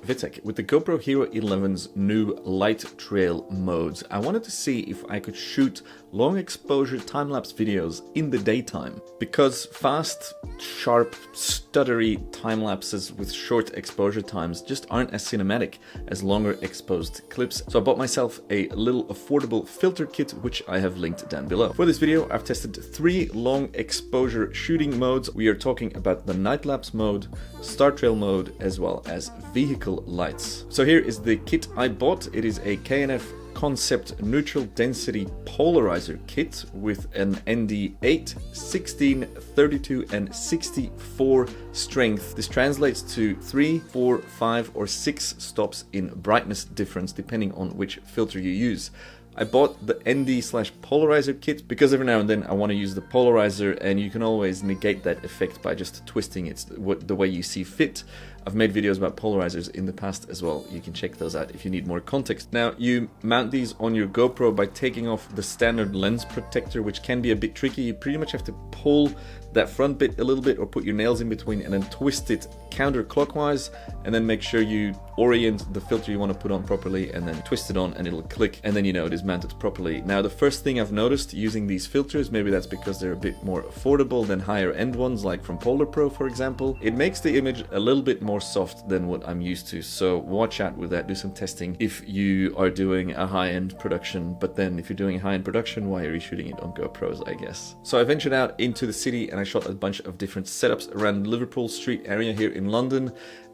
Vitek. With the GoPro Hero 11's new light trail modes, I wanted to see if I could shoot long exposure time-lapse videos in the daytime. Because fast, sharp, stuttery time-lapses with short exposure times just aren't as cinematic as longer exposed clips. So I bought myself a little affordable filter kit, which I have linked down below. For this video, I've tested 3 long exposure shooting modes. We are talking about the night lapse mode, star trail mode, as well as vehicle lights. So here is the kit I bought. It is a K&F Concept neutral density polarizer kit with an ND8, 16, 32 and 64 strength. This translates to 3, 4, 5 or 6 stops in brightness difference depending on which filter you use. I bought the ND/polarizer kit because every now and then I want to use the polarizer, and you can always negate that effect by just twisting it the way you see fit. I've made videos about polarizers in the past as well. You can check those out if you need more context. Now, you mount these on your GoPro by taking off the standard lens protector, which can be a bit tricky. You pretty much have to pull that front bit a little bit or put your nails in between and then twist it counterclockwise, and then make sure you orient the filter you want to put on properly and then twist it on and it'll click, and then you know it is mounted properly. Now, the first thing I've noticed using these filters, maybe that's because they're a bit more affordable than higher end ones like from Polar Pro, for example, it makes the image a little bit more soft than what I'm used to. So watch out with that, do some testing if you are doing a high-end production. But then if you're doing a high-end production, why are you shooting it on GoPros, I guess? So I ventured out into the city and I shot a bunch of different setups around Liverpool Street area here in London.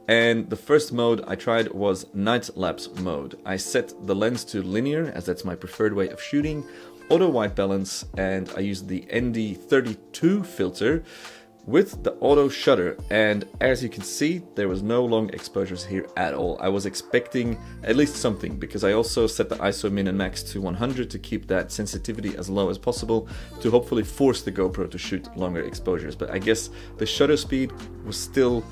And the first mode I tried was night lapse mode. I set the lens to linear, as that's my preferred way of shooting, auto white balance, and I used the ND32 filter with the auto shutter, and as you can see, there was no long exposures here at all. I was expecting at least something, because I also set the ISO min and max to 100 to keep that sensitivity as low as possible to hopefully force the GoPro to shoot longer exposures. But I guess the shutter speed was still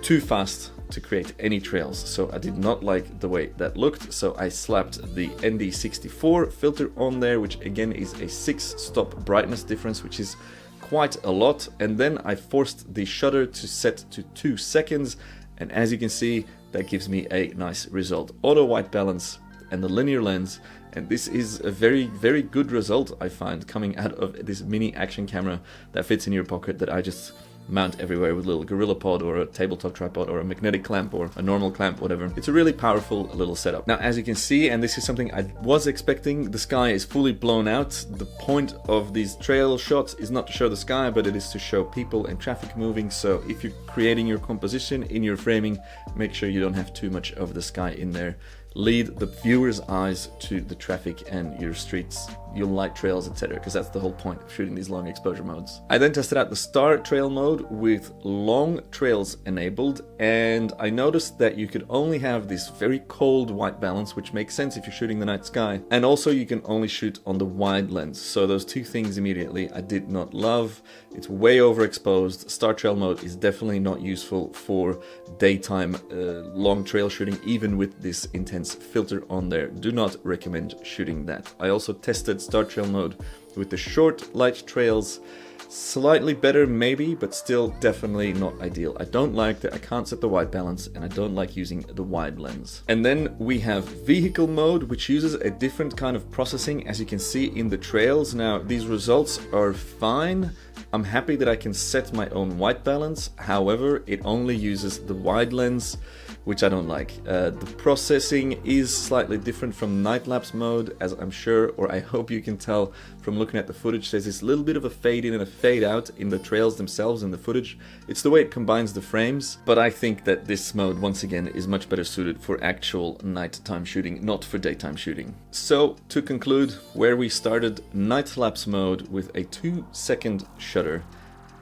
too fast to create any trails, so I did not like the way that looked. So I slapped the ND64 filter on there, which again is a 6-stop brightness difference, which is quite a lot, and then I forced the shutter to set to 2 seconds, and as you can see, that gives me a nice result. Auto white balance and the linear lens, and this is a very, very good result I find coming out of this mini action camera that fits in your pocket that I just mount everywhere with a little gorilla pod or a tabletop tripod or a magnetic clamp or a normal clamp, whatever. It's a really powerful little setup. Now, as you can see, and this is something I was expecting, the sky is fully blown out. The point of these trail shots is not to show the sky, but it is to show people and traffic moving. So if you're creating your composition in your framing, make sure you don't have too much of the sky in there. Lead the viewer's eyes to the traffic and your streets, your light trails, etc., because that's the whole point of shooting these long exposure modes. I then tested out the star trail mode with long trails enabled, and I noticed that you could only have this very cold white balance, which makes sense if you're shooting the night sky, and also you can only shoot on the wide lens. So those two things immediately I did not love. It's way overexposed. Star trail mode is definitely not useful for daytime long trail shooting, even with this intense filter on there. Do not recommend shooting that. I also tested star trail mode with the short light trails. Slightly better maybe, but still definitely not ideal. I don't like that I can't set the white balance, and I don't like using the wide lens. And then we have vehicle mode, which uses a different kind of processing, as you can see in the trails. Now, these results are fine. I'm happy that I can set my own white balance. However, it only uses the wide lens, which I don't like. The processing is slightly different from night lapse mode, as I'm sure, or I hope you can tell from looking at the footage. There's this little bit of a fade in and a fade out in the trails themselves in the footage. It's the way it combines the frames, but I think that this mode, once again, is much better suited for actual nighttime shooting, not for daytime shooting. So, to conclude, where we started, night lapse mode with a 2-second shutter,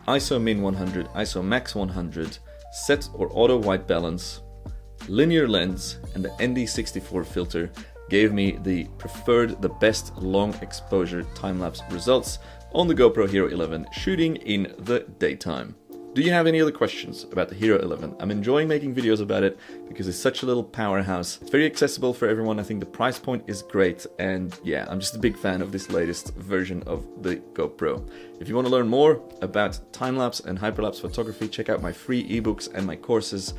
ISO min 100, ISO max 100, set or auto white balance, linear lens, and the ND64 filter gave me the best long exposure time-lapse results on the GoPro Hero 11 shooting in the daytime. Do Do you have any other questions about the Hero 11? I'm enjoying making videos about it because it's such a little powerhouse. It's very accessible for everyone. I think the price point is great, and yeah, I'm just a big fan of this latest version of the GoPro. If you want to learn more about time-lapse and hyperlapse photography, check out my free ebooks and my courses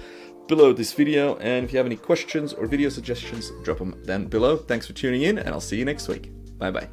below this video. And if you have any questions or video suggestions, drop them down below. Thanks for tuning in, and I'll see you next week. Bye bye.